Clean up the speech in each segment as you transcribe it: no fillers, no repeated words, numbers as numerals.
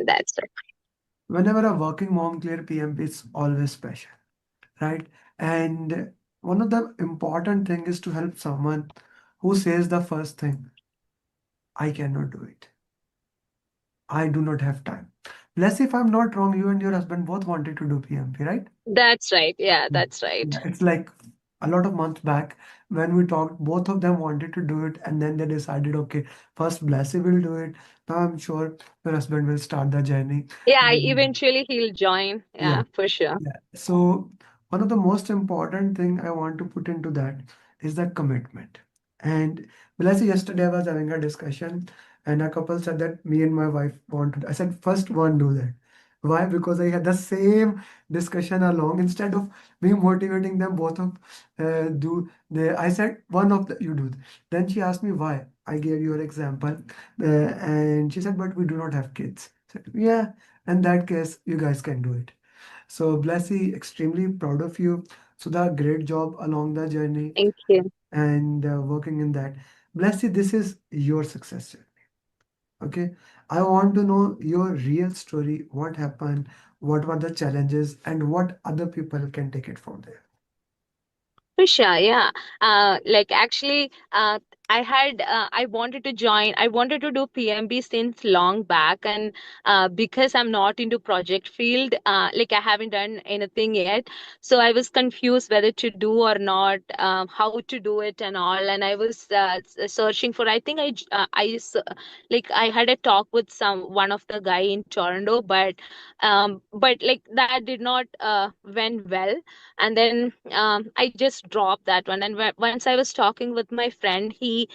That's right. Whenever a working mom clear PMP, it's always special, right? And one of the important thing is to help someone who says the first thing, I cannot do it. I do not have time. Let's say if I'm not wrong, you and your husband both wanted to do PMP, right? That's right. Yeah, Mm. that's right. Yeah, it's like a lot of months back when we talked, both of them wanted to do it, and then they decided, okay, first Blessy will do it. Now I'm sure your husband will start the journey. Yeah, And eventually he'll join. yeah, Yeah, for sure. yeah. So one of the most important thing I want to put into that is the commitment. And Blessy, yesterday I was having a discussion, and a couple said that me and my wife want to. I said first one do that. Why? Because I had the same discussion along. Instead of me motivating them both of do the. I said one of the you do. Then she asked me why. I gave your example, and she said, but we do not have kids. I said, yeah, in that case, you guys can do it. So, Blessy, extremely proud of you. Sudha, great job along the journey Thank you. and working in that. Blessy, this is your success journey. Okay. I want to know your real story. What happened? What were the challenges? And what other people can take it from there? For sure, yeah. Like actually, I wanted to join. I wanted to do PMB since long back, and because I'm not into project field, like I haven't done anything yet, so I was confused whether to do or not, how to do it and all. And I was searching for. I think like I had a talk with one of the guy in Toronto, but like that did not went well, and then I just dropped that one. And once I was talking with my friend, he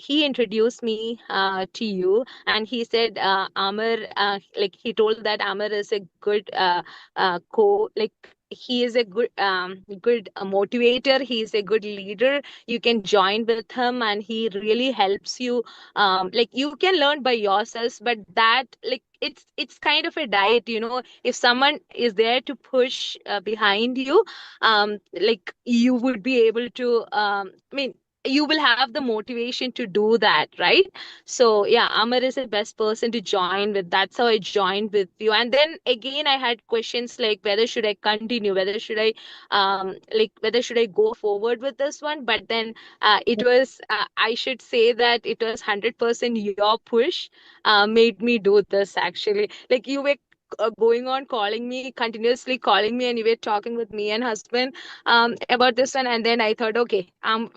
introduced me to you, and he said, Amar, like he told that Amar is a good co like he is a good motivator. He is a good leader. You can join with him, and he really helps you. Like you can learn by yourselves, but that like it's kind of a diet, if someone is there to push behind you, like you would be able to I mean, you will have the motivation to do that, right? So yeah, Amar is the best person to join with. That's how I joined with you. And then again, I had questions like whether should I continue, whether should I go forward with this one. But then it was I should say that it was 100% your push made me do this. Actually, like you were going on calling me, continuously calling me, and you were talking with me and husband about this one. And then I thought, okay, I'm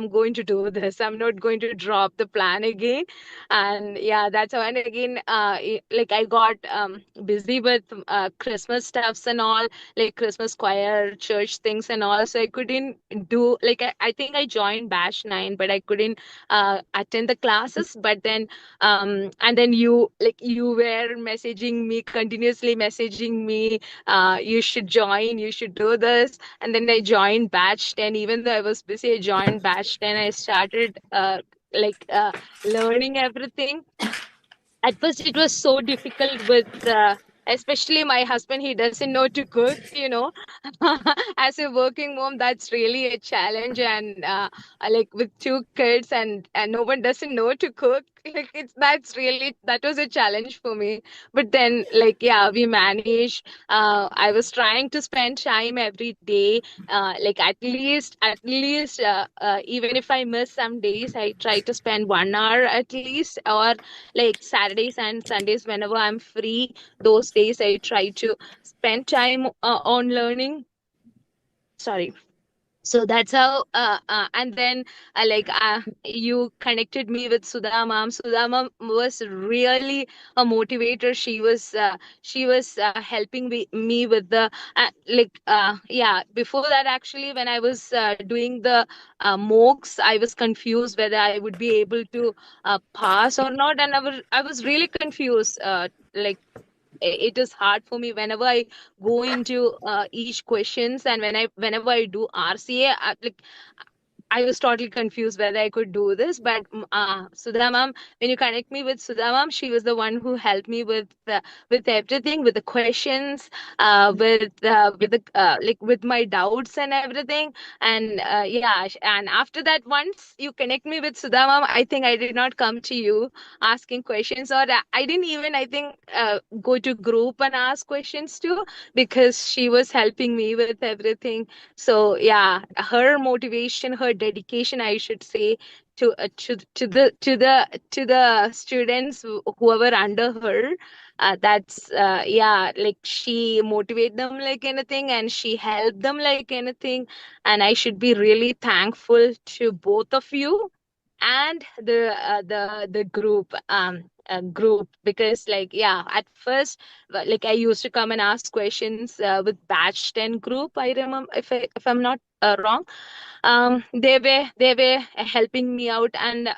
going to do this. I'm not going to drop the plan again. And yeah, that's how. And again, like I got busy with Christmas stuffs and all, like Christmas choir, church things and all. So I couldn't do, like I think I joined batch 9, but I couldn't attend the classes. But then and then you were messaging me, continuously messaging me, you should join, you should do this. And then I joined batch 10. Even though I was busy, I joined batch 10. I started like learning everything. At first it was so difficult with especially my husband. He doesn't know to cook. As a working mom, that's really a challenge. And like with 2 kids, and no one doesn't know to cook, like that was a challenge for me. But then, like, yeah, we managed. I was trying to spend time every day, like at least even if I miss some days, I try to spend 1 hour at least. Or like Saturdays and Sundays, whenever I'm free, those days I try to spend time on learning. Sorry. So that's how and then you connected me with Sudha ma'am. Sudha ma'am was really a motivator. She was helping me with the yeah, before that, actually, when I was doing the mocks, I was confused whether I would be able to pass or not. And I was really confused, like it is hard for me whenever I go into each questions. And whenever I do RCA, like I was totally confused whether I could do this. But Sudha ma'am, when you connect me with Sudha ma'am, she was the one who helped me with everything, with the questions, with the like with my doubts and everything. And yeah, and after that, once you connect me with Sudha ma'am, I think I did not come to you asking questions, or I didn't even, I think, go to group and ask questions too, because she was helping me with everything. So yeah, her motivation, her dedication, I should say, to the students whoever under her, that's yeah, like she motivate them like anything, and she helped them like anything. And I should be really thankful to both of you and the group, because like yeah, at first, like I used to come and ask questions with batch 10 group, I remember, if I'm not wrong. They were helping me out, and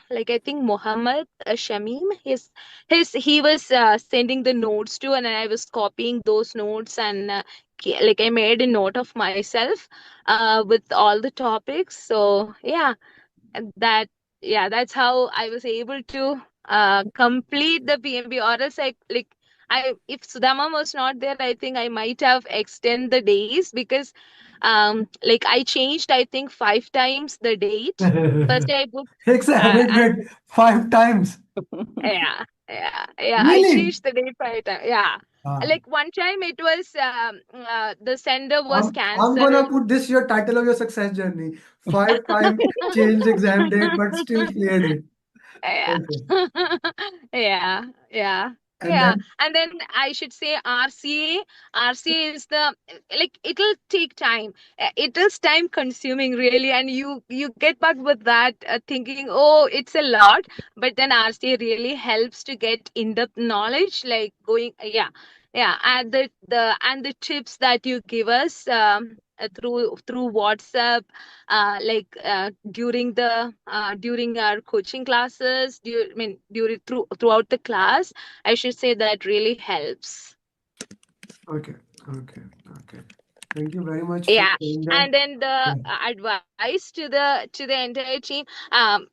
like I think Muhammad Shamim, he was sending the notes to, and I was copying those notes, and like I made a note of myself with all the topics. So yeah, and that's how I was able to complete the PMP, or else I like, I if Sudama was not there, I think I might have extend the days, because like I changed, I think, 5 times the date. First I booked Wait, and 5 times. yeah, I Really? changed the date 5 times. Yeah. Ah, Like one time it was the sender was I'm gonna cancelled. put this your title of your success journey. 5 times changed exam date, but still cleared it. Yeah. Okay. Yeah, yeah, And yeah. then And then I should say RCA is the, like, it'll take time. It is time consuming really, and you get back with that thinking, oh, it's a lot. But then RCA really helps to get in-depth knowledge, like going, yeah, and the tips that you give us through WhatsApp, during our coaching classes, I mean throughout the class, I should say that really helps. okay, okay, okay. Thank you very much for Yeah. saying that. And then the Yeah. advice to the entire team, and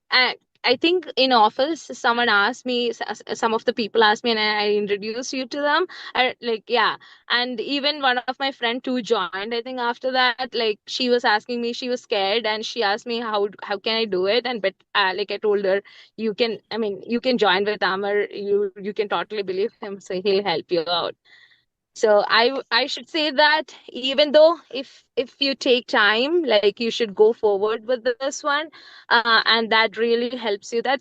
I think in office someone asked me, some of the people asked me, and I introduced you to them. Like yeah, and even one of my friend too joined. I think after that, like she was asking me, she was scared, and she asked me how can I do it, and but like I told her, you can, I mean, you can join with Amar, you can totally believe him, so he'll help you out. So I should say that even though if you take time, like you should go forward with this one, and that really helps you. That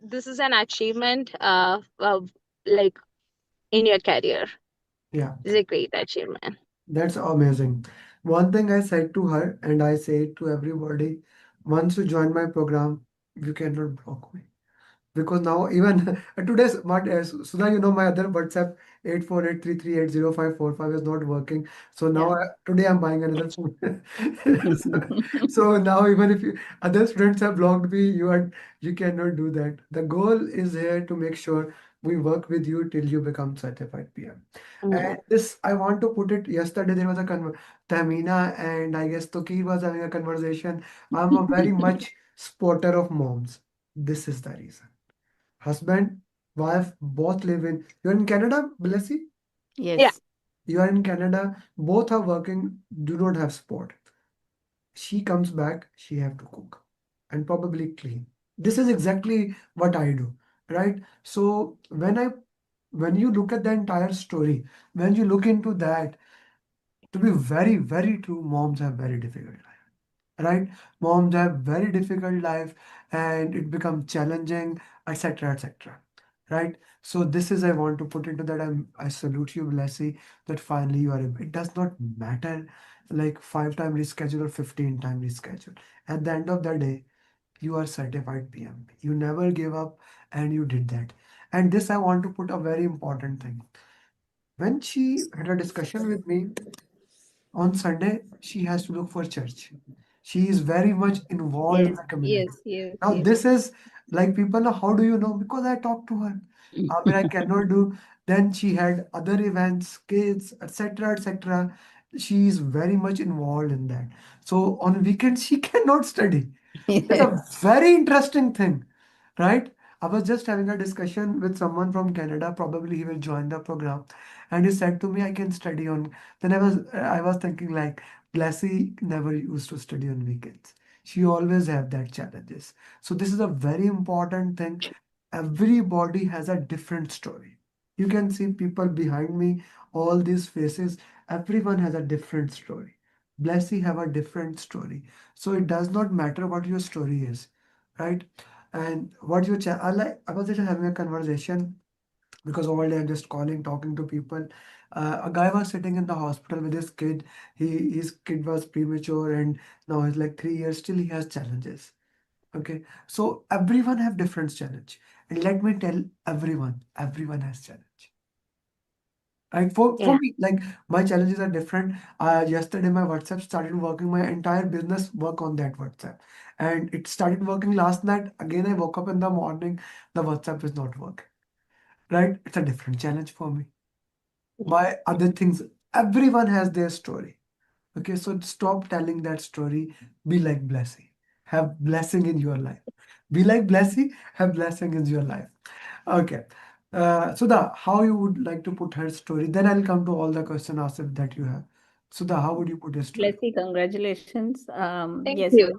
this is an achievement of, like, in your career. Yeah, It's a great achievement. that's amazing. One thing I said to her, and I say it to everybody, once you join my program, you cannot block me. Because now even today's what Sudha, my other WhatsApp 8483380545 is not working. So now Yeah. today I'm buying another phone. so, so now even if other students have blocked me, you cannot do that. The goal is here to make sure we work with you till you become certified PM. And Mm. this I want to put it. Yesterday there was a Tamina and I guess Tokir was having a conversation. I'm a very much supporter of moms. This is the reason. Husband, wife, both live in. You're in Canada, Blessy? Yeah. Yes. You are in Canada. Both are working. Do not have support. She comes back. She have to cook, and probably clean. This is exactly what I do, right? So when you look at the entire story, when you look into that, to be very very true, moms have very difficult, right? Moms have very difficult life and it becomes challenging, etc., etc. Right? So this is I want to put into that. I salute you, Blessy, that finally you are able. It does not matter like 5 time reschedule or 15 time reschedule. At the end of the day, you are certified PM. You never gave up and you did that. And this I want to put a very important thing. When she had a discussion with me, on Sunday, she has to look for church. She is very much involved in Yes. the community. Yes. Yes. Now, Yes. this is like people know, how do you know? Because I talked to her. I mean, I cannot do. Then she had other events, kids, etc., etc. she is very much involved in that. So on weekends she cannot study. That's a Yes. very interesting thing, right? I was just having a discussion with someone from Canada. Probably he will join the program, and he said to me, "I can study on." Then I was thinking like, Blessy never used to study on weekends. She always have that challenges. So this is a very important thing. Everybody has a different story. You can see people behind me, all these faces. Everyone has a different story. Blessy have a different story. So it does not matter what your story is, right? And what your I was just having a conversation because all day I'm just calling, talking to people. A guy was sitting in the hospital with his kid. His kid was premature and now he's like 3 years. Still, he has challenges. Okay, so everyone have different challenge, and let me tell everyone has challenge. Like for Yeah. me, like my challenges are different. Yesterday my WhatsApp started working. My entire business work on that WhatsApp, and it started working last night. Again, I woke up in the morning, the WhatsApp is not working. Right? It's a different challenge for me. My other things, everyone has their story. Okay, so stop telling that story. Be like blessing. Have blessing in your life. Be like blessing. Have blessing in your life. Okay. Sudha, how you would like to put her story? Then I'll come to all the question Asif that you have. Sudha, how would you put your story? Blessy, congratulations. Thank Yes, you.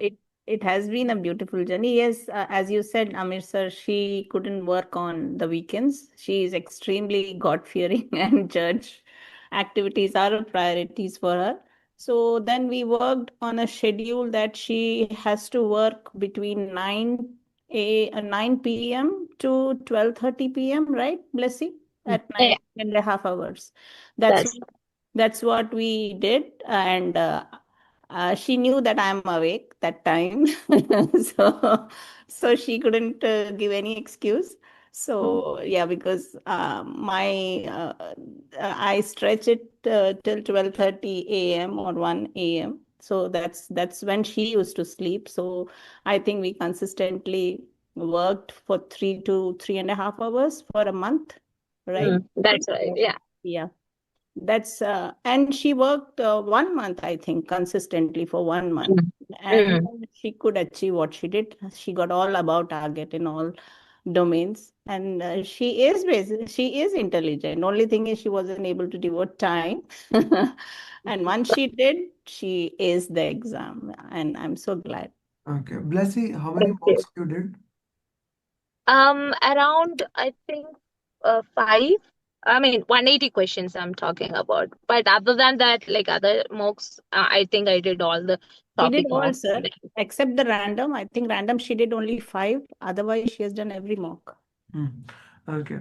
it has been a beautiful journey. Yes, as you said, Amir sir, she couldn't work on the weekends. She is extremely God-fearing and church activities are priorities for her. So then we worked on a schedule that she has to work between 9 p.m. to 12:30 p.m., right, Blessy? Mm. At Yeah, 9.5 hours. That's that's that's what we did, and she knew that I'm awake that time, so she couldn't give any excuse. So yeah, because I stretch it till 12:30 a.m. or 1 a.m. So that's when she used to sleep. So I think we consistently worked for 3 to 3.5 hours for a month, right? that's right. Yeah. Yeah. That's and she worked 1 month, I think, consistently for 1 month, Mm. and Mm. she could achieve what she did. She got all about target in all domains, and she is intelligent. Only thing is she wasn't able to devote time, and once she did, she aced the exam, and I'm so glad. Okay. Blessy, how many Thank you. mocks you did? Around I think five. I mean, 180 questions I'm talking about. But other than that, like other mocks, I think I did all the She did topic all, mocks. sir, except the random. I think random she did only five. Otherwise, she has done every mock. Hmm. Okay.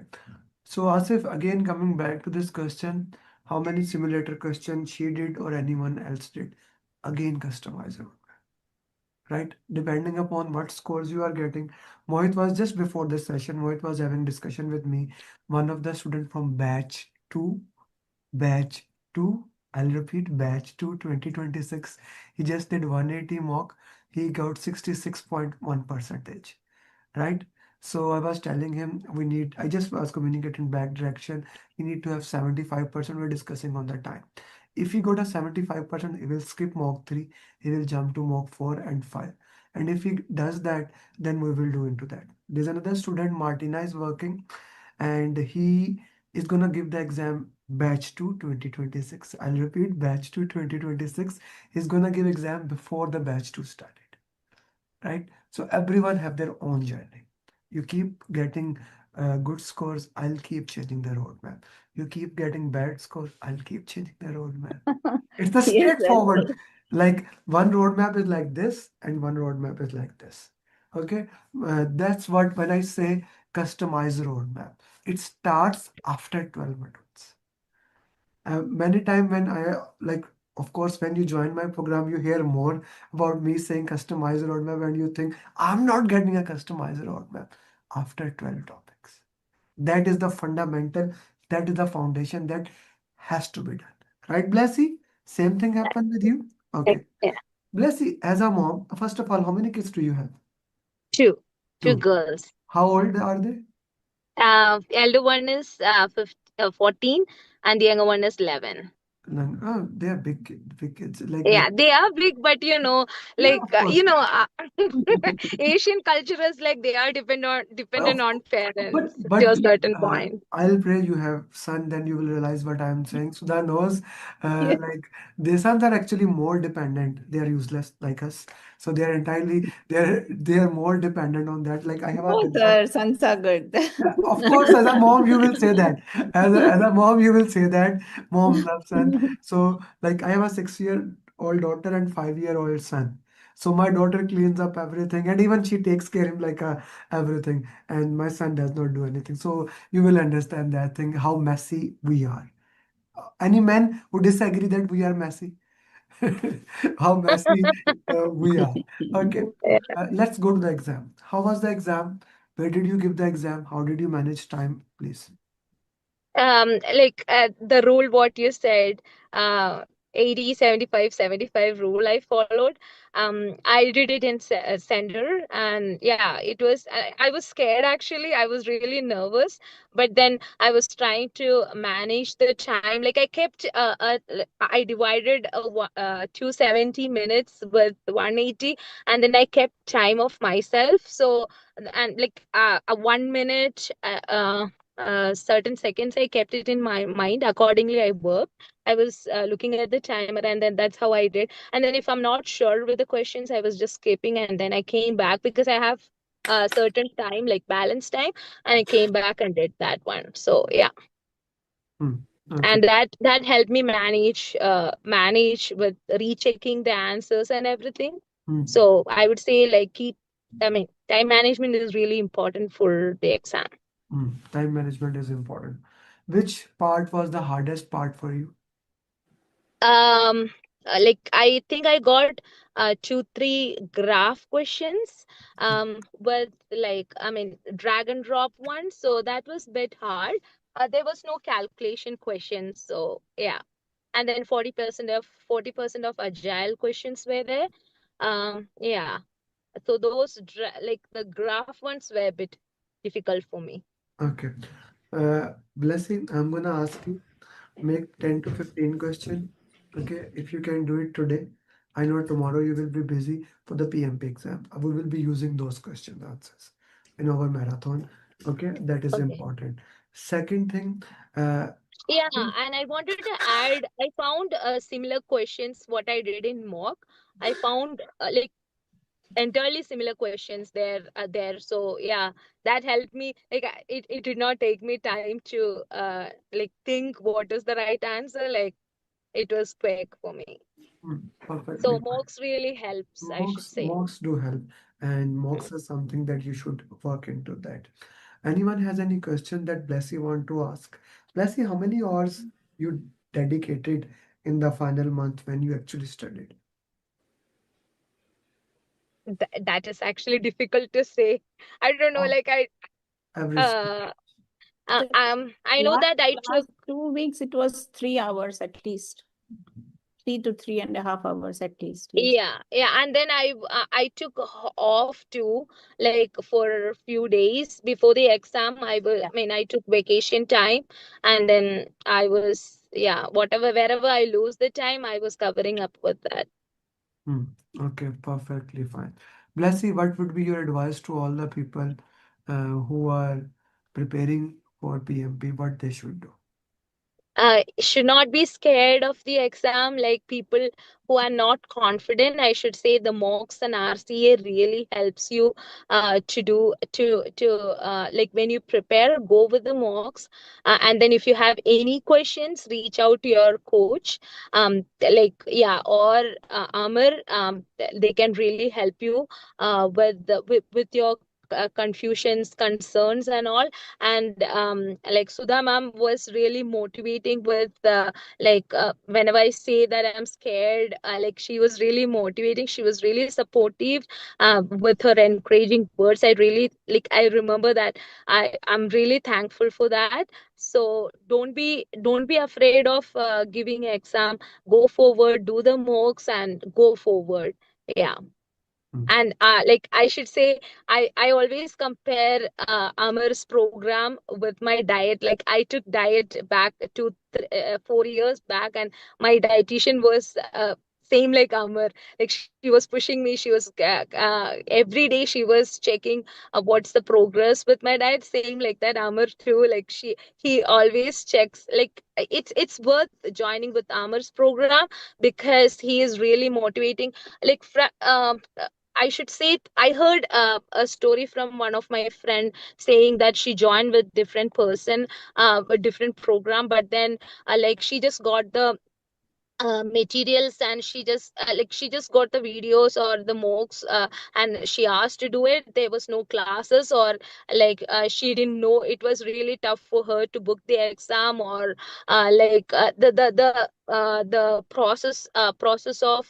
So Asif, again coming back to this question, how many simulator questions she did or anyone else did? Again, customizable, right? Depending upon what scores you are getting. Mohit was just before this session, Mohit was having discussion with me. One of the student from batch 2, I'll repeat, batch 2 2026. He just did 180 mock. He got 66.1 percentage, right? So I was telling him I just was communicating back direction. We need to have 75%. We're discussing on the time. If he got a 75%, he will skip mock 3, he will jump to mock 4 and 5. And if he does that, then we will do into that. There's another student, Martina, is working, and he is gonna give the exam batch 2 2026. I'll repeat, batch 2 2026. He's gonna give exam before the batch 2 started, right? So everyone have their own journey. You keep getting good scores, I'll keep changing the roadmap. You keep getting bad scores, I'll keep changing the roadmap. It's the Yes, straightforward. Like one roadmap is like this, and one roadmap is like this. Okay, that's what when I say customize roadmap. It starts after 12 minutes. Many time when of course, when you join my program, you hear more about me saying customize roadmap, and you think I'm not getting a customized roadmap after 12 topics. That is the fundamental, that is the foundation that has to be done. Right, Blessy? Same thing happened with you? right. Okay. Yeah. Blessy, as a mom, first of all, how many kids do you have? Two. Two Two. girls. How old are they? Elder one is 14 and the younger one is 11. Oh, they are big kids. Like Yeah, they are big, but yeah, of course. Asian culture is like they are dependent Of on But parents but to a certain uh, point. I'll pray you have son, then you will realize what I'm saying. Sudha knows, Yeah. like their sons are actually more dependent. They are useless like us, so they are entirely they are more dependent on that. Like I have a Both cousin. our sons are good. Yeah, of course, as a mom, you will say that. As a mom, you will say that. Mom loves son. So, like, I have a 6-year-old daughter and 5-year-old son. So my daughter cleans up everything, and even she takes care of him like everything. And my son does not do anything. So you will understand that thing, how messy we are. Any men who disagree that we are messy? How messy we are. Okay, let's go to the exam. How was the exam? Where did you give the exam? How did you manage time, please? Like the rule what you said, uh 80 75 75 rule I followed. I did it in center, and yeah, I was scared actually. I was really nervous, but then I was trying to manage the time. Like I kept I divided 270 minutes with 180, and then I kept time of myself. So, and like a 1 minute certain seconds, I kept it in my mind. Accordingly, I worked. I was looking at the timer, and then that's how I did. And then if I'm not sure with the questions, I was just skipping, and then I came back because I have a certain time, like balance time, and I came back and did that one. So yeah, Hmm. Okay. and that helped me manage with rechecking the answers and everything. Hmm. So I would say like I mean, time management is really important for the exam. Hmm. Time management is important. Which part was the hardest part for you? Like I think I got 2 3 graph questions with like, I mean, drag and drop one, so that was a bit hard. There was no calculation questions, so yeah. And then 40% of agile questions were there. Yeah, so those like the graph ones were a bit difficult for me. Okay. Blessing, I'm gonna ask you, make 10 to 15 question. Okay, if you can do it today. I know tomorrow you will be busy for the PMP exam. We will be using those question answers in our marathon. Okay, that is Okay. important. Second thing, Yeah, how and I wanted to add, I found similar questions what I did in mock. I found like entirely similar questions there. So yeah, that helped me. Like it did not take me time to like think what is the right answer. Like it was quick for me. perfectly So fine. mocks really helps, I should say. Mocks do help, and Mm. mocks is something that you should work into that. Anyone has any question that Blessy want to ask? Blessy, how many hours you dedicated in the final month when you actually studied? That is actually difficult to say. I don't know. Oh, Like average. uh, The I know that I took. last 2 weeks, it was 3 hours at least, 3 to 3.5 hours at least. Yes. Yeah, and then I took off too, like for a few days before the exam. I mean, I took vacation time, and then I was, yeah, whatever, wherever I lose the time, I was covering up with that. Hmm. Okay, perfectly fine. Blessy, what would be your advice to all the people who are preparing for PMP, what they should do? Should not be scared of the exam. Like people who are not confident, I should say the mocks and RCA really helps you to do to like when you prepare, go with the mocks, and then if you have any questions, reach out to your coach, like yeah, or Amar, they can really help you with your confusions, concerns, and all. And like Sudha ma'am was really motivating with like whenever I say that I'm scared, like she was really motivating, she was really supportive with her encouraging words. I really, like, I remember that. I'm really thankful for that. So don't be afraid of giving exam. Go forward, do the mocks, and go forward. Yeah. Mm. And like I should say, I always compare Amar's program with my diet. Like I took diet back to 4 years back, and my dietitian was same like Amar. Like she was pushing me. She was every day she was checking what's the progress with my diet. Same like that Amar too. Like he always checks. Like it's worth joining with Amar's program because he is really motivating. Like I should say, I heard a story from one of my friend saying that she joined with different person, a different program, but then like she just got the materials, and she just like she just got the videos or the mocks, and she asked to do it. There was no classes, or like she didn't know. It was really tough for her to book the exam, or like the process of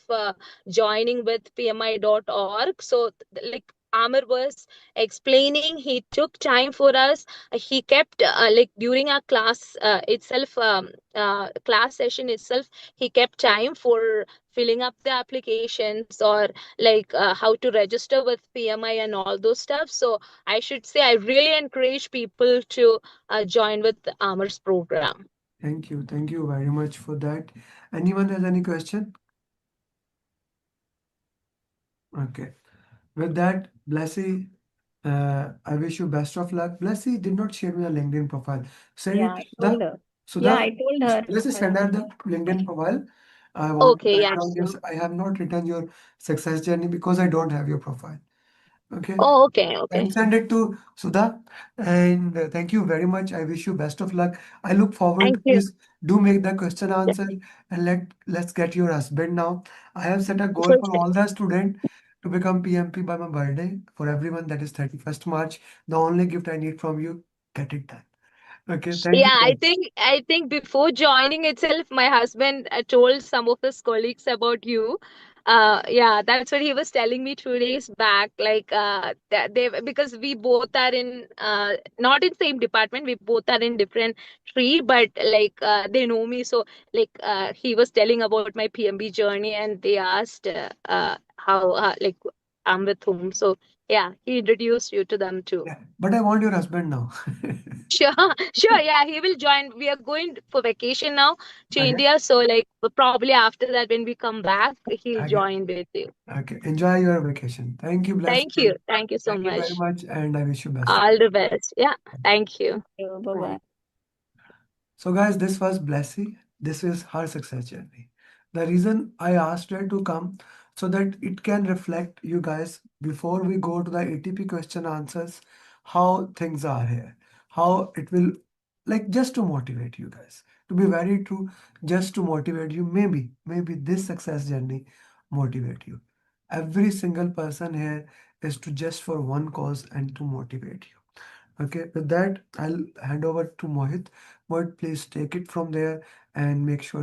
joining with pmi.org. So like Amar was explaining, he took time for us. He kept like during our class itself, class session itself, he kept time for filling up the applications, or like how to register with PMI and all those stuff. So I should say I really encourage people to join with the Amar's program. Thank you. Thank you very much for that. Anyone has any question? Okay. With that, Blessy, I wish you best of luck. Blessy did not share me a LinkedIn profile. Send Yeah, it I to told Sudha. her. Yeah, Sudha, I told her. Blessy, send her the LinkedIn profile. I want to Okay, write yeah, down sure. this. I have not written your success journey because I don't have your profile. Okay. Oh, okay, okay. And send it to Sudha. And thank you very much. I wish you best of luck. I look forward. Thank you. Please do make the question Yeah, answer and let's get your husband now. I have set a goal for for sure. all the students to become PMP by my birthday. For everyone, that is 31st March. The only gift I need from you, get it done. Okay, thank you Yeah, guys. I think before joining itself, my husband told some of his colleagues about you. Yeah, that's what he was telling me 2 days back. Like that they, because we both are in not in same department, we both are in different tree, but like they know me. So like he was telling about my PMB journey, and they asked how like I'm with whom. So yeah, he introduced you to them too. Yeah, but I want your husband now. Sure, sure. Yeah, he will join. We are going for vacation now to Okay, India. So, like, probably after that, when we come back, he'll okay, join with you. okay. Enjoy your vacation. Thank you, bless Thank you. you. Thank you so Thank you very much. much, and I wish you best of All the best. Yeah. Thank you. Bye bye. So, guys, this was Blessy. This is her success journey. The reason I asked her to come so that it can reflect you guys before we go to the ATP question answers, how things are here, how it will, like, just to motivate you guys. To be very true, just to motivate you. Maybe this success journey motivate you. Every single person here is to just for one cause and to motivate you. Okay, with that, I'll hand over to Mohit. Mohit, please take it from there and make sure